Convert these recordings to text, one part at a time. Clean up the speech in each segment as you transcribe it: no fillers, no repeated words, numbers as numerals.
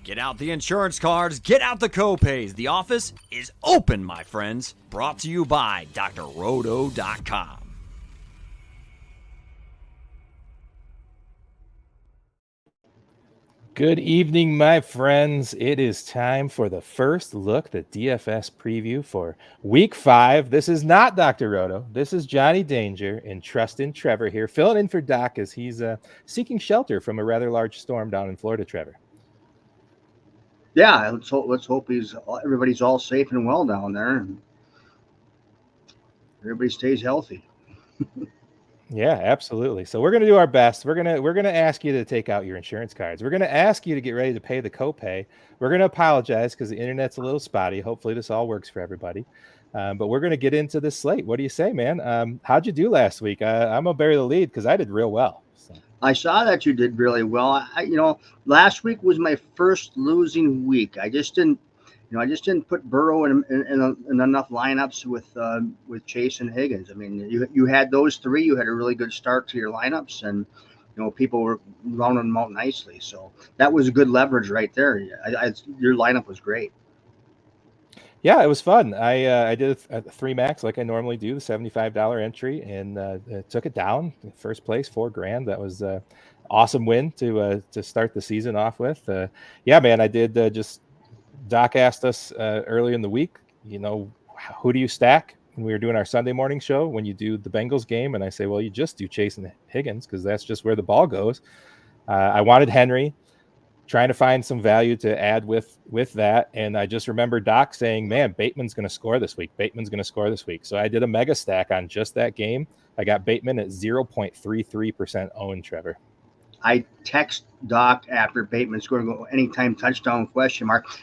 Get out the insurance cards, get out the copays. The office is open, my friends. Brought to you by drroto.com. Good evening, my friends. It is time for the first look, the DFS preview for Week 5. This is not Dr. Roto. This is Johnny Danger and Trevor here, filling in for Doc as he's seeking shelter from a rather large storm down in Florida, Trevor. Yeah, let's hope everybody's all safe and well down there, and everybody stays healthy. Yeah, absolutely. So we're gonna do our best. We're gonna ask you to take out your insurance cards. We're gonna ask you to get ready to pay the copay. We're gonna apologize because the internet's a little spotty. Hopefully this all works for everybody. But we're gonna get into this slate. What do you say, man? How'd you do last week? I'm gonna bury the lead because I did real well. So. I saw that you did really well. Last week was my first losing week. I just didn't put Burrow in enough lineups with Chase and Higgins. I mean, you had those three. You had a really good start to your lineups, and people were rounding them out nicely. So that was a good leverage right there. Your lineup was great. Yeah, it was fun. I did a 3 max like I normally do, the $75 entry, and took it down. First place, $4,000. That was an awesome win to start the season off with. Yeah, man, I did just. Doc asked us early in the week, who do you stack when we were doing our Sunday morning show when you do the Bengals game? And I say, well, you just do Chase and Higgins because that's just where the ball goes. I wanted Henry, trying to find some value to add with that. And I just remember Doc saying, man, Bateman's going to score this week. So I did a mega stack on just that game. I got Bateman at 0.33% owned, Trevor. I text Doc after Bateman scored a anytime touchdown ?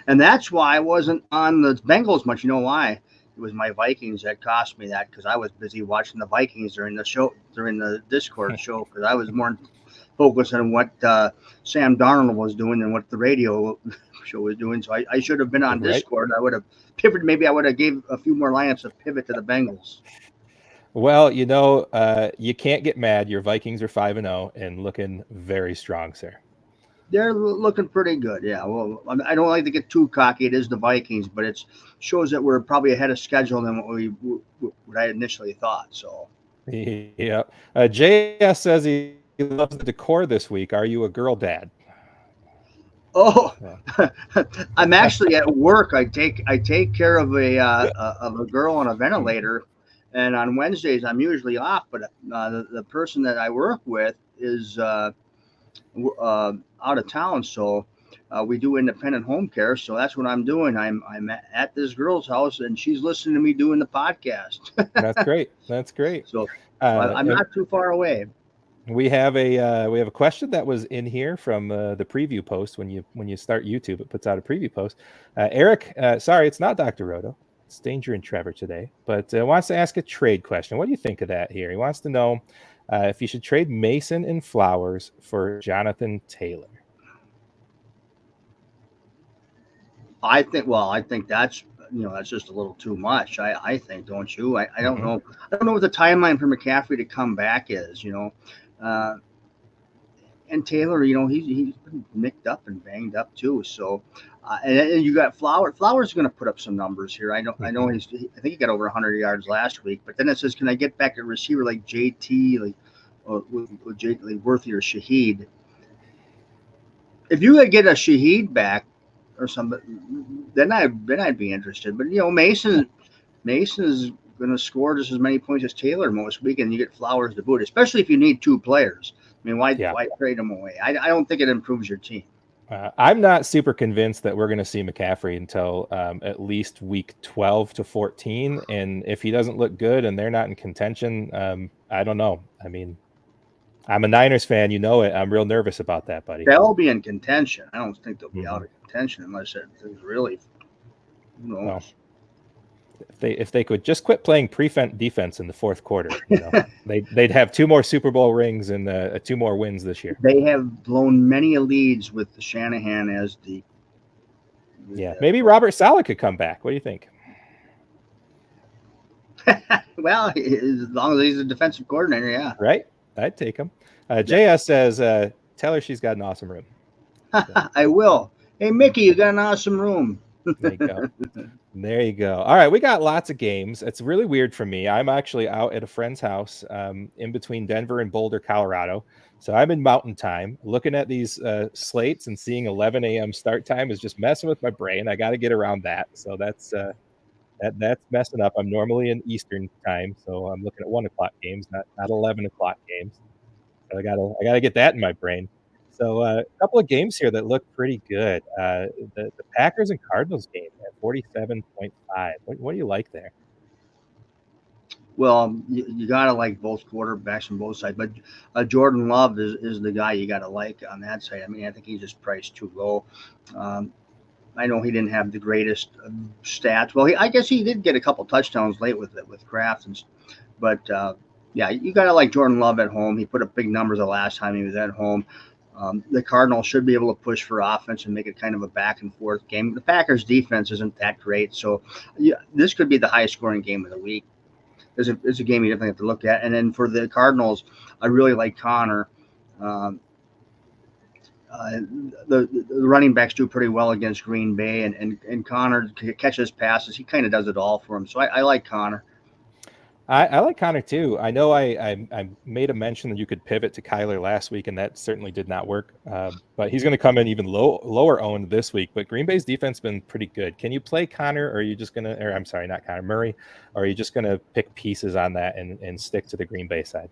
And that's why I wasn't on the Bengals much. You know why? It was my Vikings that cost me that because I was busy watching the Vikings during the Discord show because I was more focused on what Sam Darnold was doing than what the radio show was doing. So I should have been on Discord. I would have pivoted. Maybe I would have gave a few more lineups to pivot to the Bengals. Well, you can't get mad. Your Vikings are 5-0 and looking very strong, sir. They're looking pretty good, yeah. Well, I don't like to get too cocky. It is the Vikings, but it shows that we're probably ahead of schedule than what I initially thought. So, yeah. JS says he loves the decor this week. Are you a girl dad? Oh, I'm actually at work. I take care of a girl on a ventilator. And on Wednesdays, I'm usually off, but the person that I work with is out of town, so we do independent home care. So that's what I'm doing. I'm at this girl's house, and she's listening to me doing the podcast. That's great. So I'm not too far away. We have a question that was in here from the preview post. When you start YouTube, it puts out a preview post. Eric, sorry, it's not Dr. Roto. It's Danger and Trevor today, but wants to ask a trade question. What do you think of that here? He wants to know if you should trade Mason and Flowers for Jonathan Taylor. I think that's that's just a little too much. I think, don't you? I don't know. I don't know what the timeline for McCaffrey to come back is. And Taylor, he's been nicked up and banged up too. So, and you got Flowers. Flowers is going to put up some numbers here. I know. I think he got over 100 yards last week. But then it says, can I get back a receiver like JT, Worthy or Shaheed? If you could get a Shaheed back or something, then I'd be interested. But Mason is going to score just as many points as Taylor most week, and you get Flowers to boot, especially if you need two players. I mean, why trade them away? I don't think it improves your team. I'm not super convinced that we're going to see McCaffrey until at least week 12 to 14. And if he doesn't look good and they're not in contention, I don't know. I mean, I'm a Niners fan. You know it. I'm real nervous about that, buddy. They'll be in contention. I don't think they'll be out of contention unless it's really, Well, if they could just quit playing prevent defense in the fourth quarter, they'd have 2 more Super Bowl rings and 2 more wins this year. They have blown many leads with Shanahan as the. Maybe Robert Saleh could come back. What do you think? Well, as long as he's a defensive coordinator, yeah. Right? I'd take him. JS says, tell her she's got an awesome room. I will. Hey, Mickey, you got an awesome room. There you go. There you go. All right, we got lots of games. It's really weird for me. I'm actually out at a friend's house in between Denver and Boulder, Colorado. So I'm in mountain time. Looking at these slates and seeing 11 a.m. start time is just messing with my brain. I got to get around that. So that's messing up. I'm normally in Eastern time, so I'm looking at 1 o'clock games, not 11 o'clock games. So I gotta get that in my brain. So a couple of games here that look pretty good. The Packers and Cardinals game at 47.5. What do you like there? Well, you got to like both quarterbacks from both sides, but Jordan Love is the guy you got to like on that side. I mean, I think he's just priced too low. Um, I know he didn't have the greatest stats. Well, I guess he did get a couple touchdowns late with Kraft, but yeah, you got to like Jordan Love at home. He put up big numbers the last time he was at home. The Cardinals should be able to push for offense and make it kind of a back and forth game. The Packers defense isn't that great, so yeah, this could be the highest scoring game of the week. It's a game you definitely have to look at. And then for the Cardinals, I really like Connor. Um, the running backs do pretty well against Green Bay, and Connor catches passes. He kind of does it all for him. So I like Connor. I like Connor too. I know I made a mention that you could pivot to Kyler last week, and that certainly did not work. But he's going to come in even lower owned this week. But Green Bay's defense has been pretty good. Can you play Connor, or are you just going to, or I'm sorry, not Connor, Murray, or are you just going to pick pieces on that and stick to the Green Bay side?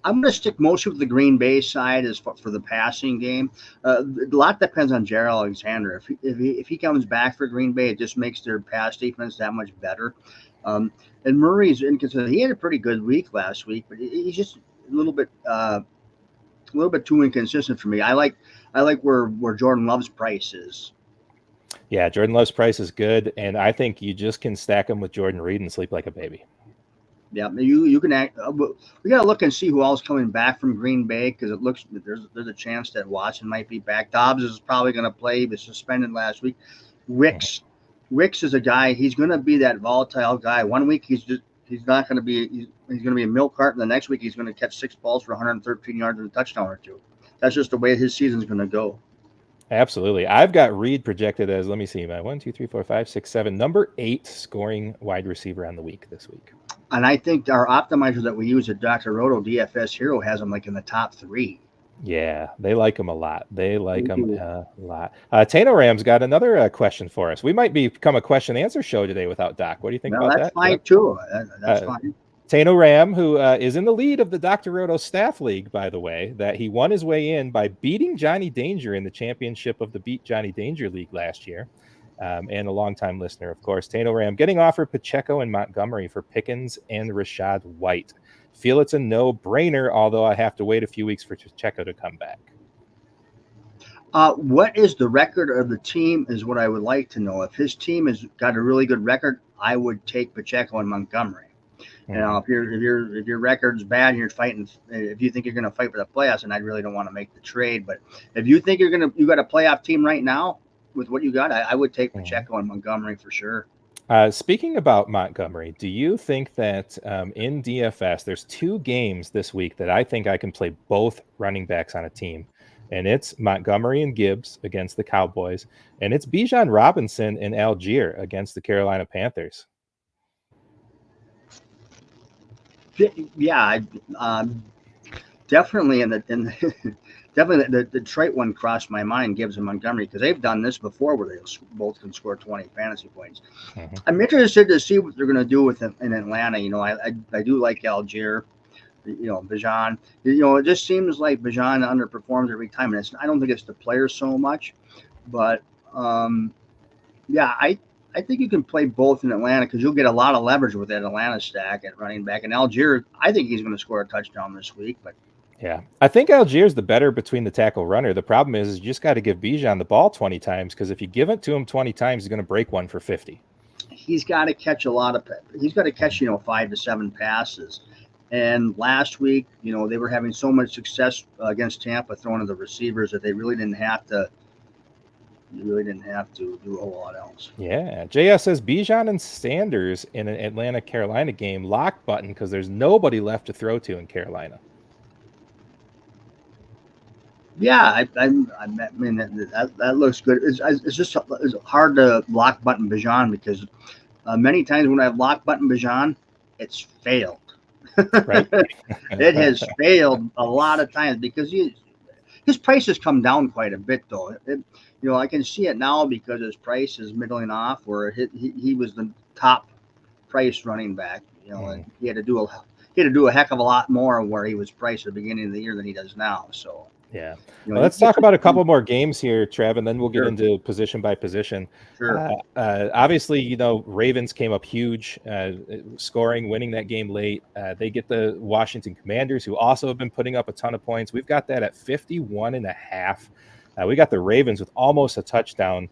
I'm going to stick mostly with the Green Bay side as for the passing game. A lot depends on Jared Alexander. If he comes back for Green Bay, it just makes their pass defense that much better. And Murray's inconsistent. He had a pretty good week last week, but he's just a little bit too inconsistent for me. I like where Jordan Love's price is. Yeah, Jordan Love's price is good, and I think you just can stack him with Jordan Reed and sleep like a baby. Yeah, you can act. We got to look and see who else coming back from Green Bay, because it looks there's a chance that Watson might be back. Dobbs is probably going to play. He was suspended last week. Wicks is a guy. He's going to be that volatile guy. 1 week he's not going to be. He's going to be a milk carton. The next week he's going to catch 6 balls for 113 yards and a touchdown or two. That's just the way his season's going to go. Absolutely. I've got Reed projected as, let me see, my 1, 2, 3, 4, 5, 6, 7, number 8 scoring wide receiver on the week this week. And I think our optimizer that we use at Dr. Roto DFS Hero has him like in the top 3. Yeah, they like him a lot. They like him a lot. Tano Ram's got another question for us. We might become a question answer show today without Doc. What do you think about that? That's fine too. That's fine. Tano Ram, who is in the lead of the Dr. Roto Staff League, by the way, that he won his way in by beating Johnny Danger in the championship of the Beat Johnny Danger League last year. And a longtime listener, of course. Tano Ram getting offered Pacheco and Montgomery for Pickens and Rashad White. Feel it's a no-brainer, although I have to wait a few weeks for Pacheco to come back. What is the record of the team is what I would like to know. If his team has got a really good record, I would take Pacheco and Montgomery. Mm-hmm. You know, if your record's bad and you're fighting, if you think you're going to fight for the playoffs, and I really don't want to make the trade, but if you think you got a playoff team right now with what you got, I would take Pacheco and Montgomery for sure. Speaking about Montgomery, do you think that in DFS, there's 2 games this week that I think I can play both running backs on a team? And it's Montgomery and Gibbs against the Cowboys, and it's Bijan Robinson and Algier against the Carolina Panthers. Yeah, definitely definitely the Detroit one crossed my mind, Gibbs and Montgomery, because they've done this before where they both can score 20 fantasy points. Mm-hmm. I'm interested to see what they're going to do with them in Atlanta. You know, I do like Algier. You know, Bijan. You know, it just seems like Bijan underperforms every time, and I don't think it's the players so much, but yeah, I think you can play both in Atlanta because you'll get a lot of leverage with that Atlanta stack at running back. And Algier, I think he's going to score a touchdown this week. But yeah, I think Algier's the better between the tackle runner. The problem is you just got to give Bijan the ball 20 times, because if you give it to him 20 times, he's going to break one for 50. He's got to catch he's got to catch, 5 to 7 passes. And last week, they were having so much success against Tampa throwing to the receivers that they really didn't have to. You really didn't have to do a whole lot else. Yeah. JS says Bijan and Sanders in an Atlanta-Carolina game, lock button, because there's nobody left to throw to in Carolina. Yeah, I mean that looks good. It's just it's hard to lock button Bijan because many times when I've locked button Bijan, it's failed. Right. It has failed a lot of times because his price has come down quite a bit though. I can see it now because his price is middling off where he was the top price running back. And he had to do a heck of a lot more where he was priced at the beginning of the year than he does now. So Yeah. Well, let's talk about a couple more games here, Trev, and then we'll get sure, into position by position. sure. Obviously, Ravens came up huge, scoring, winning that game late. They get the Washington Commanders, who also have been putting up a ton of points. We've got that at 51.5. We got the Ravens with almost a touchdown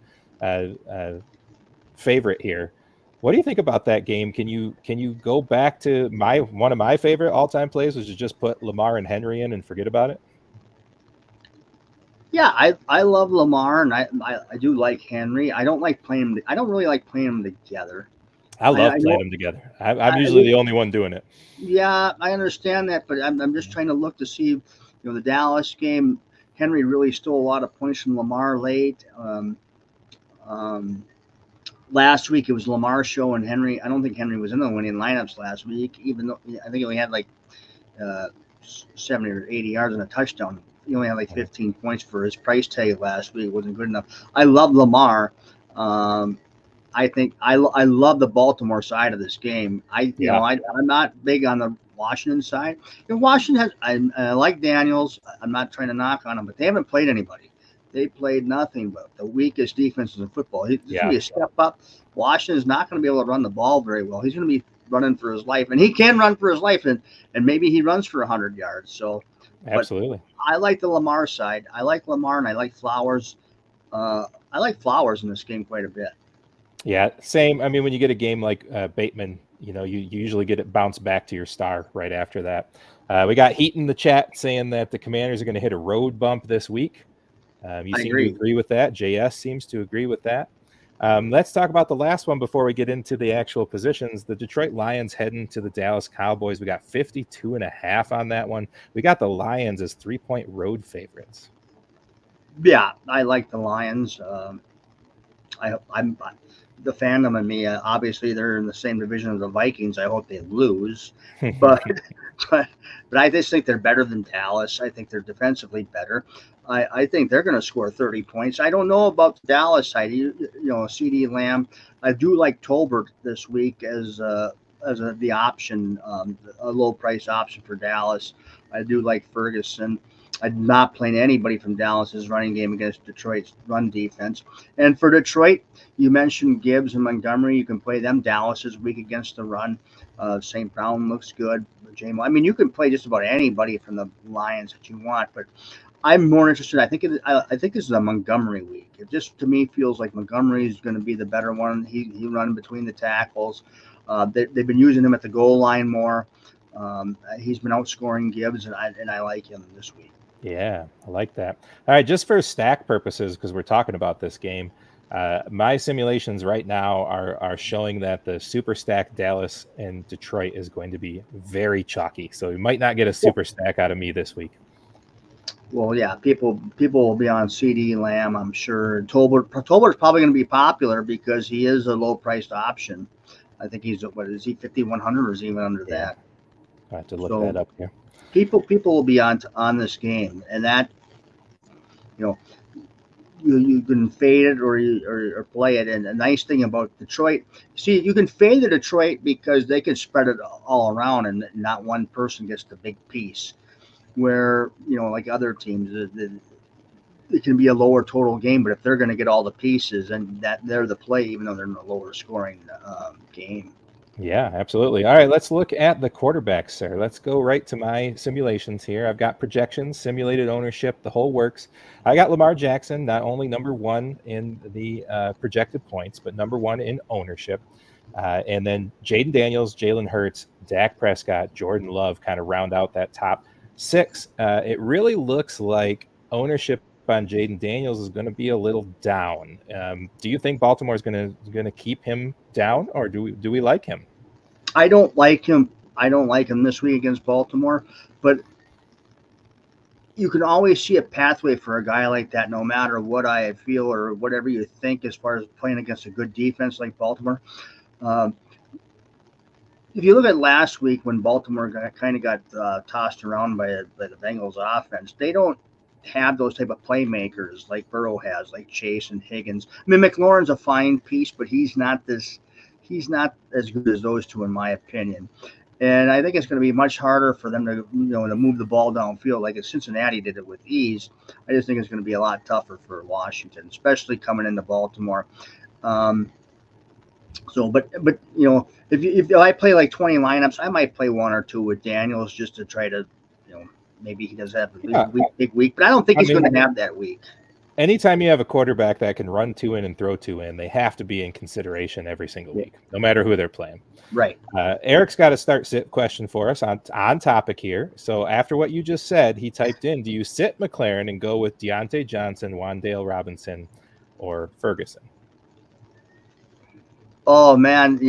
favorite here. What do you think about that game? Can you go back to one of my favorite all-time plays, which is just put Lamar and Henry in and forget about it? Yeah, I love Lamar and I do like Henry. I don't like playing them. I don't really like playing them together. I love I playing know. them together. I'm usually the only one doing it. Yeah, I understand that, but I'm just trying to look to see, the Dallas game. Henry really stole a lot of points from Lamar late. Um, Last week it was Lamar's show and Henry. I don't think Henry was in the winning lineups last week, even though I think he only had like uh, 70 or 80 yards and a touchdown. He only had like 15 points for his price tag last week. It wasn't good enough. I love Lamar. I think I love the Baltimore side of this game. I'm not big on the Washington side. Washington has I like Daniels. I'm not trying to knock on them, but they haven't played anybody. They played nothing but the weakest defenses in football. He's going to be a step up. Washington's not going to be able to run the ball very well. He's going to be running for his life, and he can run for his life, and maybe he runs for 100 yards. So, absolutely, I like the Lamar side. I like Lamar, and I like Flowers. I like Flowers in this game quite a bit. Yeah, same. I mean, when you get a game like Bateman, you usually get it bounced back to your star right after that. We got Heat in the chat saying that the Commanders are going to hit a road bump this week. You seem to agree with that. JS seems to agree with that. Let's talk about the last one before we get into the actual positions. The Detroit Lions heading to the Dallas Cowboys. We got 52.5 on that one. We got the Lions as 3-point road favorites. Yeah, I like the Lions. I'm the fandom in me. Obviously, they're in the same division as the Vikings. I hope they lose, but I just think they're better than Dallas. I think they're defensively better. I think they're going to score 30 points. I don't know about the Dallas side. CD Lamb. I do like Tolbert this week as the option, a low price option for Dallas. I do like Ferguson. I'm not playing anybody from Dallas's running game against Detroit's run defense. And for Detroit, you mentioned Gibbs and Montgomery. You can play them. Dallas is weak against the run. St. Brown looks good. I mean, you can play just about anybody from the Lions that you want, but I'm more interested. I think this is a Montgomery week. It just to me feels like Montgomery is going to be the better one. He run between the tackles. They've been using him at the goal line more. He's been outscoring Gibbs, and I like him this week. Yeah, I like that. All right, just for stack purposes, because we're talking about this game, my simulations right now are showing that the super stack Dallas and Detroit is going to be very chalky. So you might not get a super stack out of me this week. Well, yeah, people will be on CD Lamb, I'm sure. Tolbert's probably going to be popular because he is a low priced option. I think he's 5,100 or is even under that. I have to look that up here. People will be on this game, and that you can fade it or play it. And the nice thing about Detroit, you can fade the Detroit because they can spread it all around, and not one person gets the big piece. Where like other teams, it can be a lower total game, but if they're going to get all the pieces, and that they're the play, even though they're in a lower scoring game. Yeah, absolutely. All right, let's look at the quarterbacks, sir. Let's go right to my simulations here. I've got projections, simulated ownership, the whole works. I got Lamar Jackson, not only number one in the projected points, but number one in ownership. And then Jaden Daniels, Jalen Hurts, Dak Prescott, Jordan Love kind of round out that top six. It really looks like ownership on Jaden Daniels is going to be a little down. Do you think Baltimore is going to keep him down, or do we like him? I don't like him. I don't like him this week against Baltimore, but you can always see a pathway for a guy like that, no matter what I feel or whatever you think as far as playing against a good defense like Baltimore. Um, if you look at last week when Baltimore got tossed around by the Bengals offense, they don't have those type of playmakers like Burrow has, like Chase and Higgins. I mean, McLaurin's a fine piece, but he's not as good as those two in my opinion. And I think it's going to be much harder for them to move the ball downfield like Cincinnati did it with ease. I just think it's going to be a lot tougher for Washington, especially coming into Baltimore. But if I play like 20 lineups, I might play one or two with Daniels just to try to, maybe he does have a big week, but I don't think he's going to have that week. Anytime you have a quarterback that can run 2 in and throw 2 in, they have to be in consideration every single week, no matter who they're playing. Right. Eric's got a start-sit question for us on topic here. So after what you just said, he typed in, do you sit McLaurin and go with Deontay Johnson, Wan'Dale Robinson, or Ferguson? Oh, man,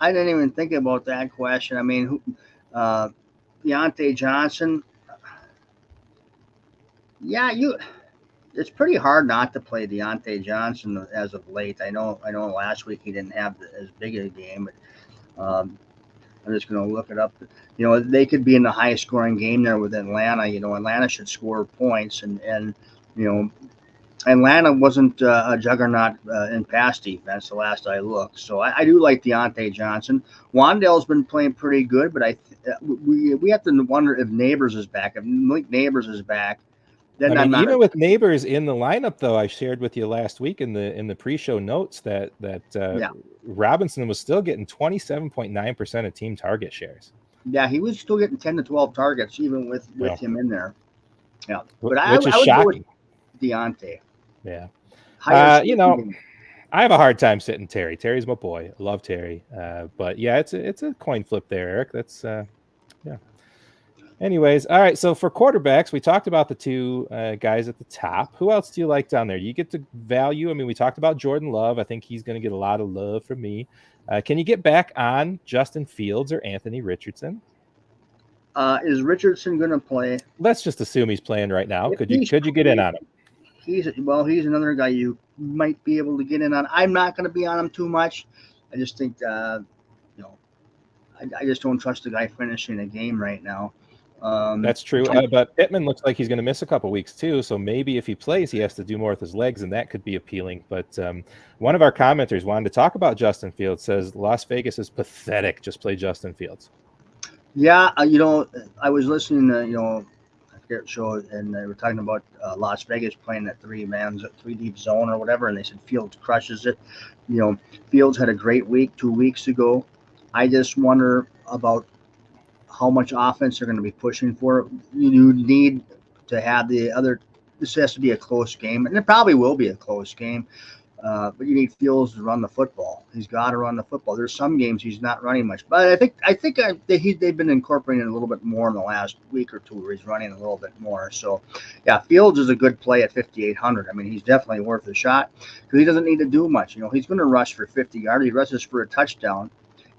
I didn't even think about that question. I mean, Deontay Johnson, it's pretty hard not to play Deontay Johnson as of late. I know last week he didn't have as big a game, but I'm just going to look it up. They could be in the highest scoring game there with Atlanta. Atlanta should score points, and Atlanta wasn't a juggernaut in pass defense the last I looked. So I do like Deontay Johnson. Wan'Dale's been playing pretty good, but we have to wonder if Neighbors is back. If Malik Neighbors is back, then even with Neighbors in the lineup, though, I shared with you last week in the pre-show notes that Robinson was still getting 27.9% of team target shares. Yeah, he was still getting 10 to 12 targets even with him in there. Yeah, but I would shocking. Go with Deontay. Yeah. I have a hard time sitting Terry. Terry's my boy. I love Terry. But yeah, it's a coin flip there, Eric. That's yeah. Anyways, all right. So for quarterbacks, we talked about the two guys at the top. Who else do you like down there? You get to value. I mean, we talked about Jordan Love. I think he's going to get a lot of love from me. Can you get back on Justin Fields or Anthony Richardson? Is Richardson going to play? Let's just assume he's playing right now. Could you get in on him? He's another guy you might be able to get in on. I'm not going to be on him too much. I just think, I just don't trust the guy finishing a game right now. That's true. But Pittman looks like he's going to miss a couple weeks too. So maybe if he plays, he has to do more with his legs, and that could be appealing. But one of our commenters wanted to talk about Justin Fields. Says Las Vegas is pathetic. Just play Justin Fields. Yeah, I was listening to show, and they were talking about Las Vegas playing that 3 deep zone or whatever, and they said Fields crushes it. Fields had a great week 2 weeks ago. I just wonder about how much offense they're going to be pushing for. You need to have this has to be a close game, and it probably will be a close game. But you need Fields to run the football. He's got to run the football. There's some games he's not running much, but I think they've been incorporating a little bit more in the last week or two, where he's running a little bit more. So, yeah, Fields is a good play at 5,800. I mean, he's definitely worth a shot because he doesn't need to do much. He's going to rush for 50 yards. He rushes for a touchdown.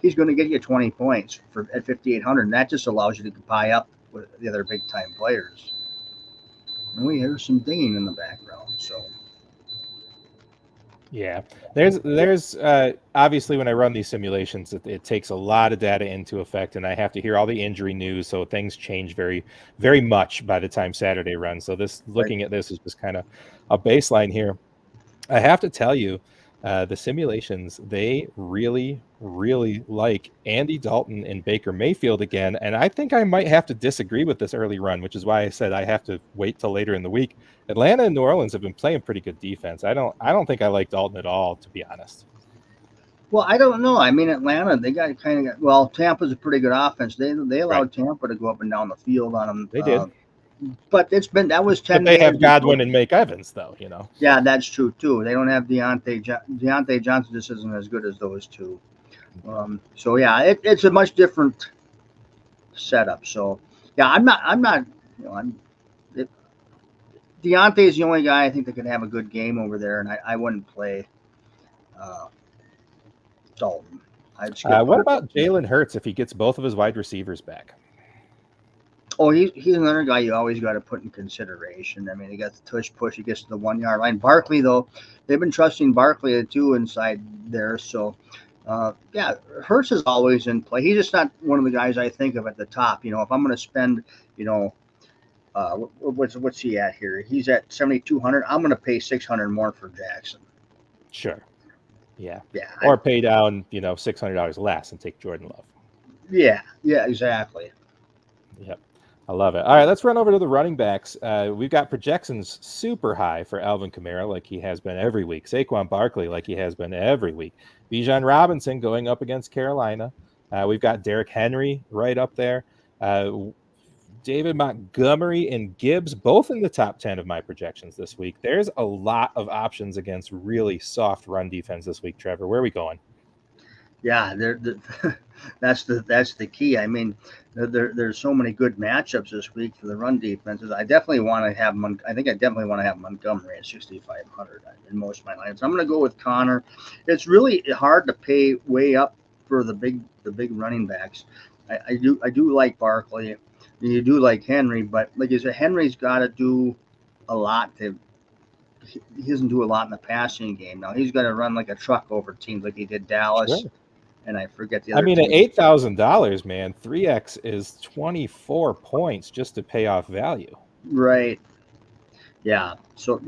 He's going to get you 20 points at 5,800, and that just allows you to buy up with the other big time players. And we hear some dinging in the background, so. Yeah, there's obviously when I run these simulations, it takes a lot of data into effect, and I have to hear all the injury news, so things change very, very much by the time Saturday runs. So looking at this is just kind of a baseline here. I have to tell you, the simulations, they really, really like Andy Dalton and Baker Mayfield again, and I think I might have to disagree with this early run, which is why I said I have to wait till later in the week. Atlanta and New Orleans have been playing pretty good defense. I don't think I like Dalton at all, to be honest. Well, I don't know. I mean, Atlanta, they Tampa's a pretty good offense. They allowed Tampa to go up and down the field on them. They did. But that was 10 But they have Godwin and Mike Evans, though, Yeah, that's true, too. They don't have Deontay Johnson just isn't as good as those two. So, yeah, it's a much different setup. So, yeah, Deontay's the only guy I think that could have a good game over there, and I wouldn't play Dalton. What about Jalen Hurts if he gets both of his wide receivers back? Oh, he's another guy you always got to put in consideration. I mean, he got the tush push. He gets to the 1 yard line. Barkley, though, they've been trusting Barkley too inside there. So, yeah, Hurts is always in play. He's just not one of the guys I think of at the top. You know, if I'm going to spend, you know, what's he at here? He's at 7,200. I'm going to pay 600 more for Jackson. Sure. Yeah. Yeah. Or pay down, $600 less and take Jordan Love. Yeah. Yeah. Exactly. Yep. I love it. All right, let's run over to the running backs. We've got projections super high for Alvin Kamara, like he has been every week. Saquon Barkley, like he has been every week. Bijan Robinson going up against Carolina. We've got Derrick Henry right up there. David Montgomery and Gibbs, both in the top 10 of my projections this week. There's a lot of options against really soft run defense this week, Trevor. Where are we going? Yeah, that's the key. I mean, there's so many good matchups this week for the run defenses. I definitely want to have Montgomery at 6,500 in most of my lines. I'm going to go with Connor. It's really hard to pay way up for the big running backs. I do like Barkley. You do like Henry, but like you said, Henry's got to do a lot he doesn't do a lot in the passing game. Now he's got to run like a truck over teams like he did Dallas. Sure. And I forget the other. I mean, at $8,000, man, 3x is 24 points just to pay off value. Right. Yeah. So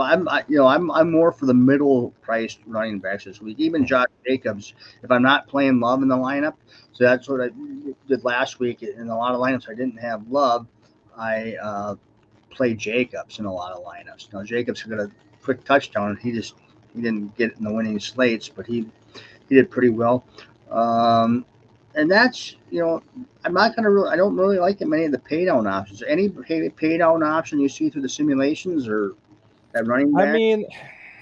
I'm more for the middle priced running backs this week. Even Josh Jacobs, if I'm not playing Love in the lineup, so that's what I did last week. In a lot of lineups, I didn't have Love. I played Jacobs in a lot of lineups. Now Jacobs got a quick touchdown. He didn't get it in the winning slates, but he did pretty well. And that's, I'm not going to I don't really like many of the pay down options. Any pay down option you see through the simulations or that running back? I mean,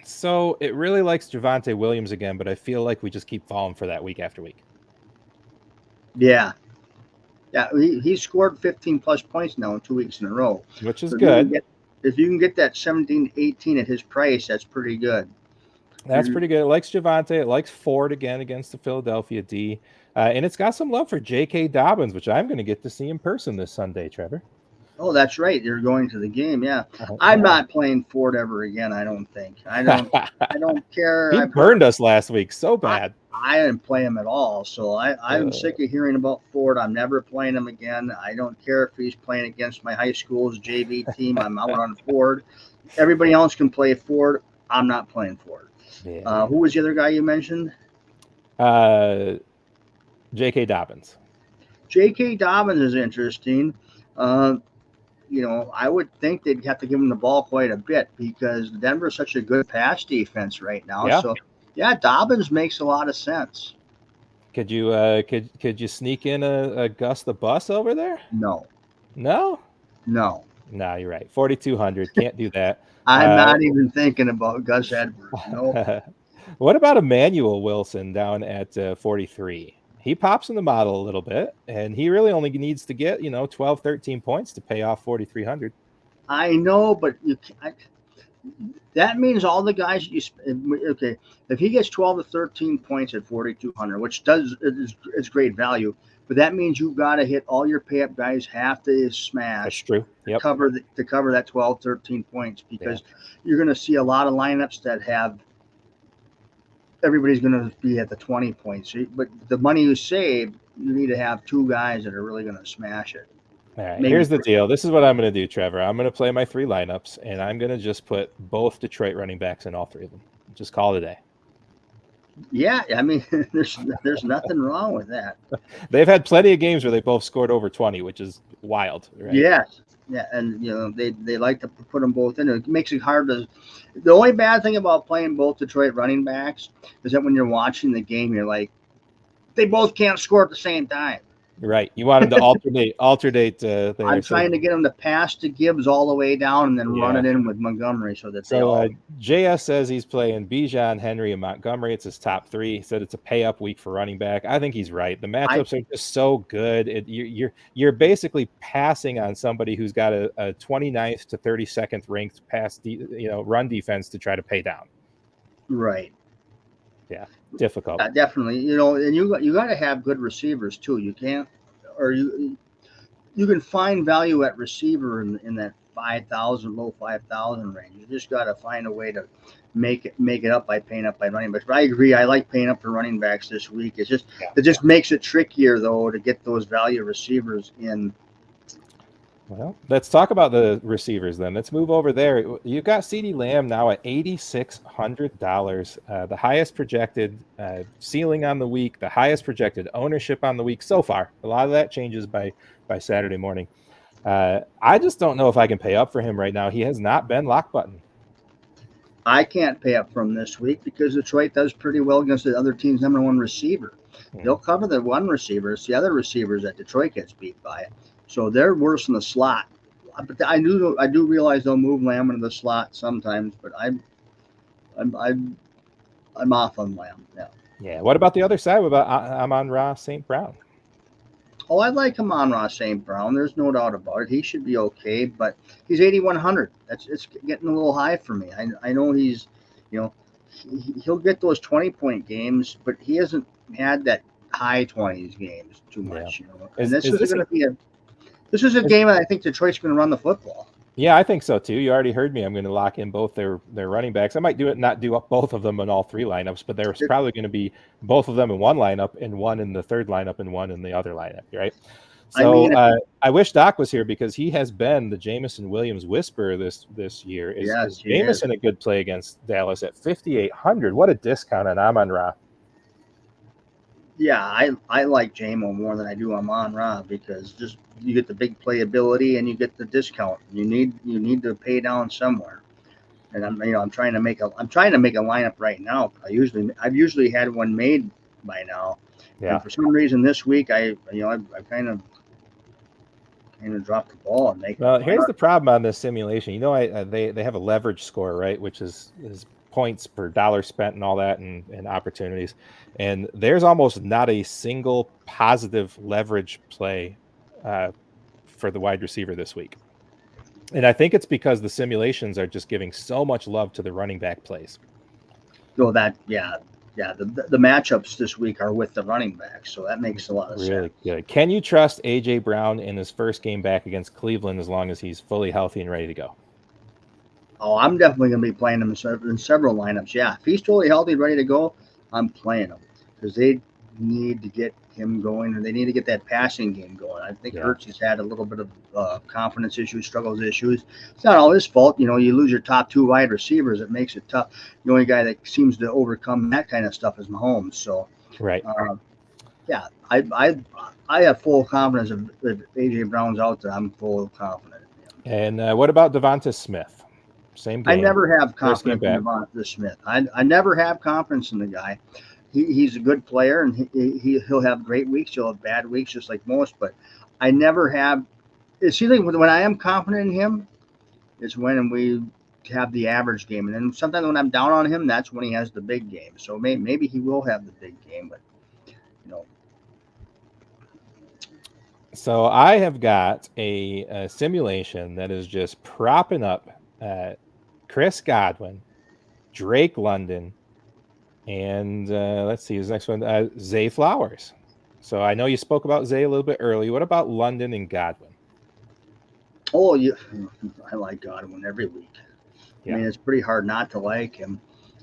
so it really likes Javonte Williams again, but I feel like we just keep falling for that week after week. Yeah. Yeah. He scored 15 plus points now in 2 weeks in a row, which is good. If you can get that 17, 18 at his price, that's pretty good. That's pretty good. It likes Javonte. It likes Ford again against the Philadelphia D. And it's got some love for J.K. Dobbins, which I'm going to get to see in person this Sunday, Trevor. Oh, that's right. You're going to the game. Yeah. I'm not playing Ford ever again. I don't think. I don't care. He burned us last week so bad. I didn't play him at all. So I'm sick of hearing about Ford. I'm never playing him again. I don't care if he's playing against my high school's JV team. I'm out on Ford. Everybody else can play Ford. I'm not playing Ford. Yeah. Who was the other guy you mentioned? J.K. Dobbins. J.K. Dobbins is interesting. I would think they'd have to give him the ball quite a bit because Denver's such a good pass defense right now. Yeah. So, yeah, Dobbins makes a lot of sense. Could you could you sneak in a Gus the Bus over there? No. No, you're right. 4,200. Can't do that. I'm not even thinking about Gus Edwards. No. What about Emmanuel Wilson down at 43? He pops in the model a little bit, and he really only needs to get 12, 13 points to pay off 4,300. I know, but that means all the guys okay. If he gets 12 to 13 points at 4,200, which is great value, but that means you've got to hit all your pay up guys have to smash. That's true. Yep. To cover that 12, 13 points because you're going to see a lot of lineups that have. Everybody's going to be at the 20 points, but the money you save, you need to have two guys that are really going to smash it. All right, here's the deal. This is what I'm going to do, Trevor. I'm going to play my 3 lineups, and I'm going to just put both Detroit running backs in all 3 of them. Just call it a day. Yeah, I mean, there's nothing wrong with that. They've had plenty of games where they both scored over 20, which is wild, right? Yes. Yeah, and they like to put them both in. It makes it hard to. The only bad thing about playing both Detroit running backs is that when you're watching the game, you're like, they both can't score at the same time. Right. You want them to alternate. There. I'm trying to get them to pass to Gibbs all the way down and then run it in with Montgomery so that JS says he's playing Bijan, Henry, and Montgomery. It's his top 3. He said it's a pay up week for running back. I think he's right. The matchups are just so good. You're basically passing on somebody who's got a 29th to 32nd ranked pass run defense to try to pay down. Right. Yeah, difficult. Definitely. And you got to have good receivers too. You can't, or you can find value at receiver in that 5,000, low 5,000 range. You just got to find a way to make it up by paying up by running backs. But I agree, I like paying up for running backs this week. It just makes it trickier though to get those value receivers in. Well, let's talk about the receivers then. Let's move over there. You've got CeeDee Lamb now at $8,600, the highest projected ceiling on the week, the highest projected ownership on the week so far. A lot of that changes by Saturday morning. I just don't know if I can pay up for him right now. He has not been lock button. I can't pay up for him this week because Detroit does pretty well against the other team's number one receiver. They'll cover the one receiver. It's the other receivers that Detroit gets beat by. So they're worse in the slot. But I do realize they'll move Lamb into the slot sometimes. But I'm off on Lamb. Yeah. Yeah. What about the other side? What about Amon-Ra St. Brown? Oh, I like Amon-Ra St. Brown. There's no doubt about it. He should be okay, but he's 8,100. It's getting a little high for me. I know he's, he'll get those 20-point games, but he hasn't had that high 20s games too much. And this is a game that I think Detroit's going to run the football. Yeah, I think so too. You already heard me. I'm going to lock in both their running backs. I might not do up both of them in all three lineups, but there's probably going to be both of them in one lineup and one in the third lineup and one in the other lineup, right? So I wish Doc was here because he has been the Jameson Williams whisperer this year. Is Jameson a good play against Dallas at 5,800? What a discount on Amon-Ra. Yeah, I like JMO more than I do Amon-Ra because just you get the big playability and you get the discount. You need to pay down somewhere. And I'm trying to make a lineup right now. I've usually had one made by now. Yeah. And for some reason this week I kind of dropped the ball and make. Well, here's the problem on this simulation. They have a leverage score, right, which is points per dollar spent and all that and opportunities. And there's almost not a single positive leverage play for the wide receiver this week. And I think it's because the simulations are just giving so much love to the running back plays. Oh, the matchups this week are with the running backs, so that makes a lot of sense. Really good. Can you trust A.J. Brown in his first game back against Cleveland as long as he's fully healthy and ready to go? Oh, I'm definitely going to be playing him in several lineups. Yeah, if he's totally healthy, ready to go, I'm playing him because they need to get him going, and they need to get that passing game going. I think Hurts has had a little bit of confidence issues, struggles issues. It's not all his fault. You lose your top two wide receivers. It makes it tough. The only guy that seems to overcome that kind of stuff is Mahomes. So, right. Yeah, I have full confidence if A.J. Brown's out there. I'm full confident. And what about Devonta Smith? Same game. I never have confidence in Devonta Smith. I never have confidence in the guy. He's a good player, and he'll have great weeks. He'll have bad weeks, just like most. But I never have. It seems like when I am confident in him, it's when we have the average game, and then sometimes when I'm down on him, that's when he has the big game. So maybe he will have the big game, but So I have got a simulation that is just propping up Chris Godwin, Drake London, and let's see his next one, Zay Flowers. So I know you spoke about Zay a little bit early. What about London and Godwin? Oh, I like Godwin every week. Yeah. I mean, it's pretty hard not to like him.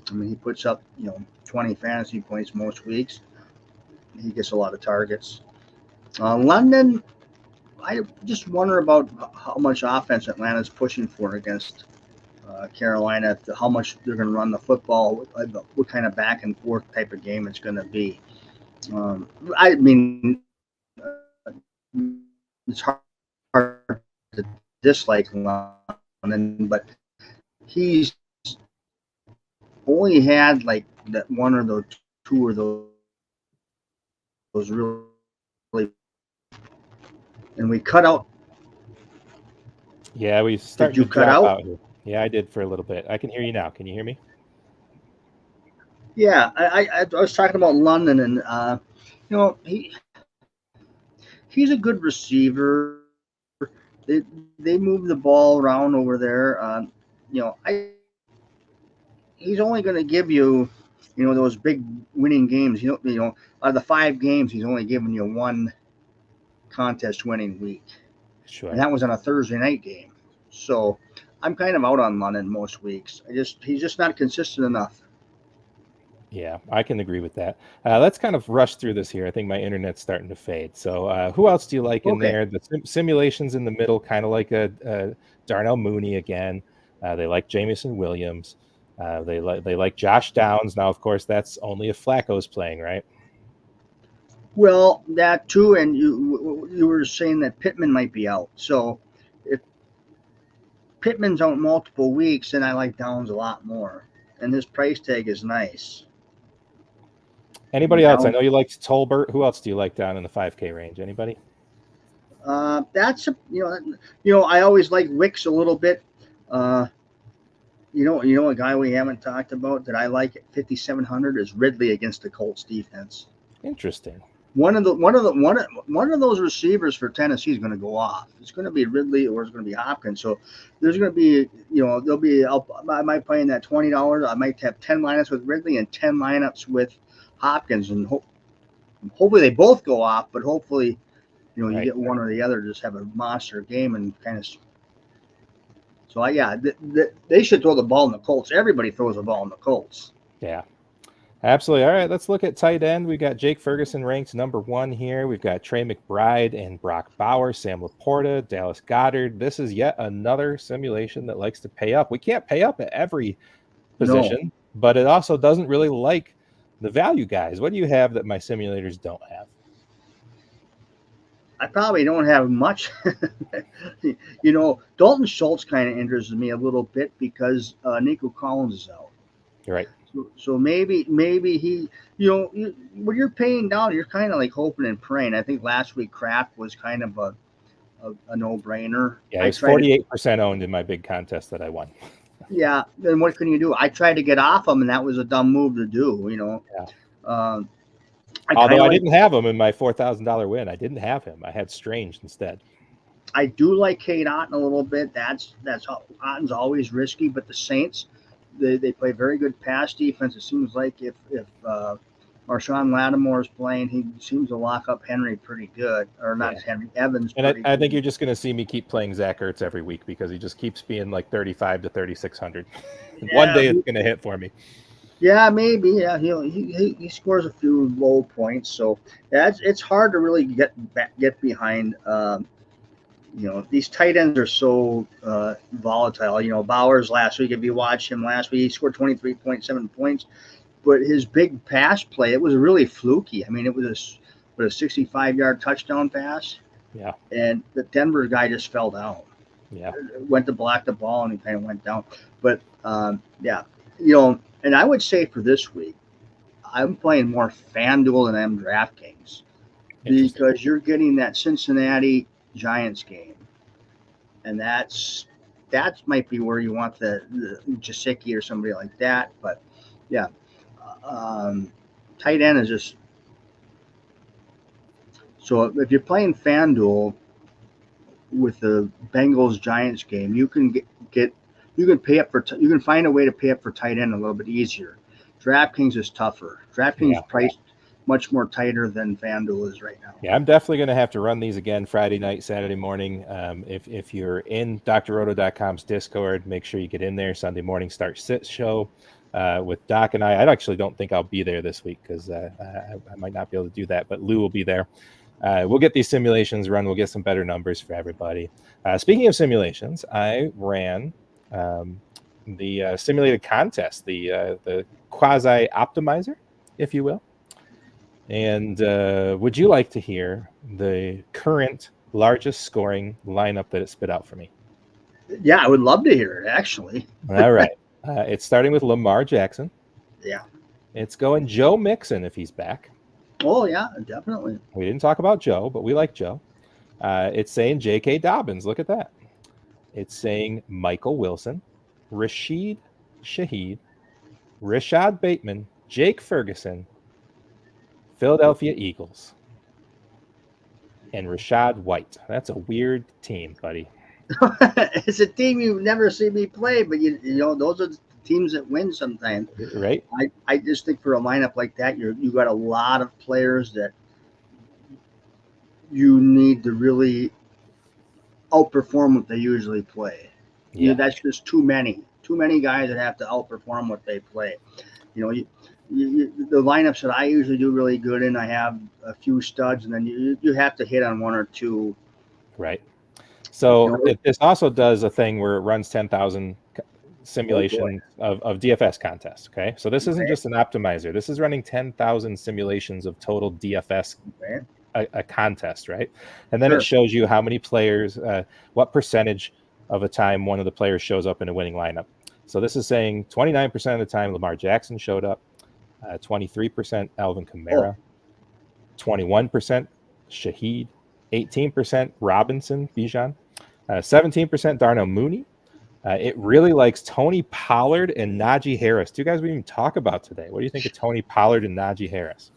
I mean, he puts up 20 fantasy points most weeks. He gets a lot of targets. London, I just wonder about how much offense Atlanta's pushing for against Carolina, how much they're going to run the football, what kind of back and forth type of game it's going to be. I mean, it's hard to dislike London, but he's only had like that one or those two or those really, and we cut out. Yeah, we started. Did you cut out here. Yeah, I did for a little bit. I can hear you now. Can you hear me? Yeah, I was talking about London, and he's a good receiver. They move the ball around over there. He's only going to give you, those big winning games. Out of the 5 games, he's only giving you one contest winning week. Sure. and that was on a Thursday night game. So I'm kind of out on London most weeks. He's just not consistent enough. Yeah, I can agree with that. Let's kind of rush through this here. I think my internet's starting to fade. So who else do you like in Okay. there? The simulations in the middle, kind of like a Darnell Mooney again. They like Jamison Williams. They like Josh Downs. Now, of course, that's only if Flacco's playing, right? Well, that too, and you were saying that Pittman might be out. So if Pittman's out multiple weeks, then I like Downs a lot more, and his price tag is nice. Anybody else? I Downs, know you liked Tolbert. Who else do you like down in the 5K range? Anybody? that's a, I always like Wicks a little bit. A guy we haven't talked about that I like at 5,700 is Ridley against the Colts defense. Interesting. One of those receivers for Tennessee is going to go off. It's going to be Ridley or it's going to be Hopkins. So there's going to be, there'll be. I might play in that $20. I might have 10 lineups with Ridley and 10 lineups with Hopkins, and hopefully they both go off. But hopefully, you Right. get one or the other, just have a monster game and kind of. So they should throw the ball in the Colts. Everybody throws the ball in the Colts. Yeah. Absolutely. All right, let's look at tight end. We've got Jake Ferguson ranked number 1 here. We've got Trey McBride and Brock Bauer, Sam Laporta, Dallas Goedert. This is yet another simulation that likes to pay up. We can't pay up at every position, but it also doesn't really like the value guys. What do you have that my simulators don't have? I probably don't have much. Dalton Schultz kind of interests me a little bit because Nico Collins is out. You're right. So maybe he, when you're paying down, you're kind of like hoping and praying. I think last week Kraft was kind of a no-brainer. Yeah, it's 48% owned in my big contest that I won. Yeah, then what can you do? I tried to get off him, and that was a dumb move to do. Yeah. Although I didn't have him in my $4,000 win, I didn't have him. I had Strange instead. I do like Cade Otton a little bit. Otton's always risky, but the Saints. They play very good pass defense. It seems like if Marshawn Lattimore is playing, he seems to lock up Henry pretty good, or not Henry Evans. And I think you're just going to see me keep playing Zach Ertz every week because he just keeps being like 35 to 3,600. One day it's going to hit for me. Yeah, maybe. Yeah, he scores a few low points, so it's hard to really get behind. These tight ends are so volatile. Bowers last week, if you watched him last week, he scored 23.7 points. But his big pass play, it was really fluky. I mean, it was a 65-yard touchdown pass. Yeah. And the Denver guy just fell down. Yeah. Went to block the ball, and he kind of went down. But, and I would say for this week, I'm playing more FanDuel than I am DraftKings because you're getting that Cincinnati Giants game, and that might be where you want the Jasicki or somebody like that. But yeah, tight end is just so. If you're playing FanDuel with the Bengals Giants game, you can you can find a way to pay up for tight end a little bit easier. DraftKings is tougher. DraftKings priced much more tighter than FanDuel is right now. Yeah, I'm definitely going to have to run these again Friday night, Saturday morning. If you're in drroto.com's Discord, make sure you get in there. Sunday morning start sit show with Doc and I. I actually don't think I'll be there this week because I might not be able to do that, but Lou will be there. We'll get these simulations run. We'll get some better numbers for everybody. Speaking of simulations, I ran the simulated contest, the quasi optimizer, if you will. And would you like to hear the current largest scoring lineup that it spit out for me? Yeah, I would love to hear it, actually. All right. It's starting with Lamar Jackson. Yeah. It's going Joe Mixon if he's back. Oh, yeah, definitely. We didn't talk about Joe, but we like Joe. It's saying J.K. Dobbins. Look at that. It's saying Michael Wilson, Rashid Shaheed, Rashad Bateman, Jake Ferguson, Philadelphia Eagles, and Rashad White. That's a weird team, buddy. It's a team you've never seen me play, but those are the teams that win sometimes. Right. I just think for a lineup like that, you got a lot of players that you need to really outperform what they usually play. Yeah. That's just too many guys that have to outperform what they play. The lineups that I usually do really good in, I have a few studs, and then you have to hit on one or two. Right. So this also does a thing where it runs 10,000 simulations of DFS contests. Okay. So this isn't just an optimizer. This is running 10,000 simulations of total DFS a contest, right? And then it shows you how many players, what percentage of the time one of the players shows up in a winning lineup. So this is saying 29% of the time Lamar Jackson showed up, 23% Alvin Kamara, 21% Shaheed, 18% Robinson Bijan, 17% Darnell Mooney. It really likes Tony Pollard and Najee Harris. Two guys we didn't even talk about today. What do you think of Tony Pollard and Najee Harris?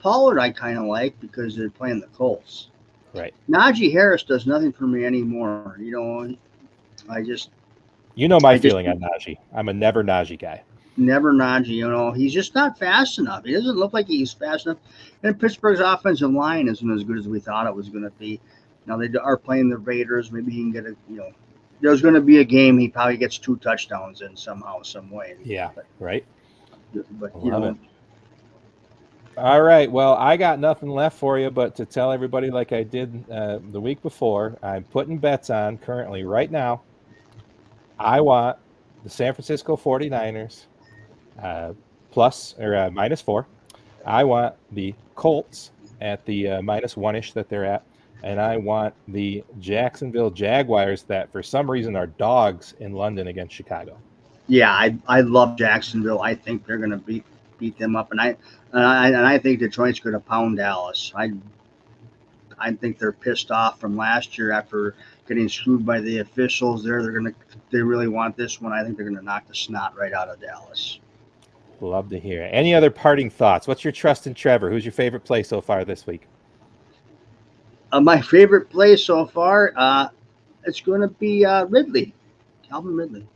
Pollard I kind of like because they're playing the Colts. Right. Najee Harris does nothing for me anymore. I just... my feeling on Najee. I'm a never Najee guy. Never Najee. He's just not fast enough. He doesn't look like he's fast enough. And Pittsburgh's offensive line isn't as good as we thought it was going to be. Now they are playing the Raiders. Maybe he can get there's going to be a game he probably gets 2 touchdowns in somehow, some way. Yeah, right. But it. All right. Well, I got nothing left for you but to tell everybody, like I did the week before, I'm putting bets on currently right now. I want the San Francisco 49ers -4. I want the Colts at the -1-ish that they're at. And I want the Jacksonville Jaguars that for some reason are dogs in London against Chicago. Yeah, I love Jacksonville. I think they're going to beat them up, and I think Detroit's going to pound Dallas. I think they're pissed off from last year after getting screwed by the officials. They really want this one. I think they're going to knock the snot right out of Dallas. Love to hear it. Any other parting thoughts? What's your trust in Trevor? Who's your favorite play so far this week? My favorite play so far, it's going to be Calvin Ridley.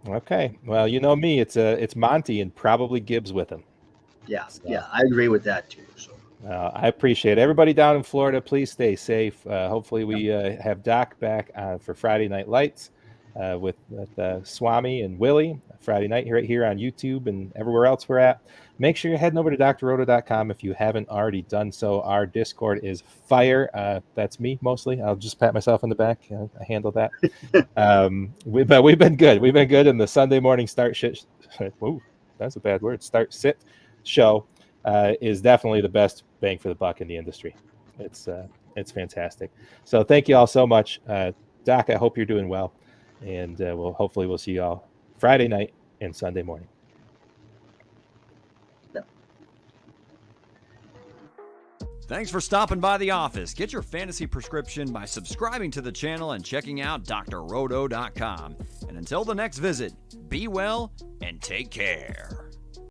Okay. Well, you know me. It's Monty and probably Gibbs with him. Yeah, I agree with that too. So I appreciate it. Everybody down in Florida, please stay safe. Hopefully we have Doc back for Friday Night Lights with Swami and Willie Friday night right here on YouTube and everywhere else we're at. Make sure you're heading over to drroto.com if you haven't already done so. Our Discord is fire. That's me mostly. I'll just pat myself on the back. I handle that. But we've been good. We've been good in the Sunday morning start shit. Ooh, that's a bad word. Start sit show is definitely the best bang for the buck in the industry. It's fantastic. So thank you all so much. Doc, I hope you're doing well. And hopefully we'll see you all Friday night and Sunday morning. Thanks for stopping by the office. Get your fantasy prescription by subscribing to the channel and checking out drroto.com. And until the next visit, be well and take care.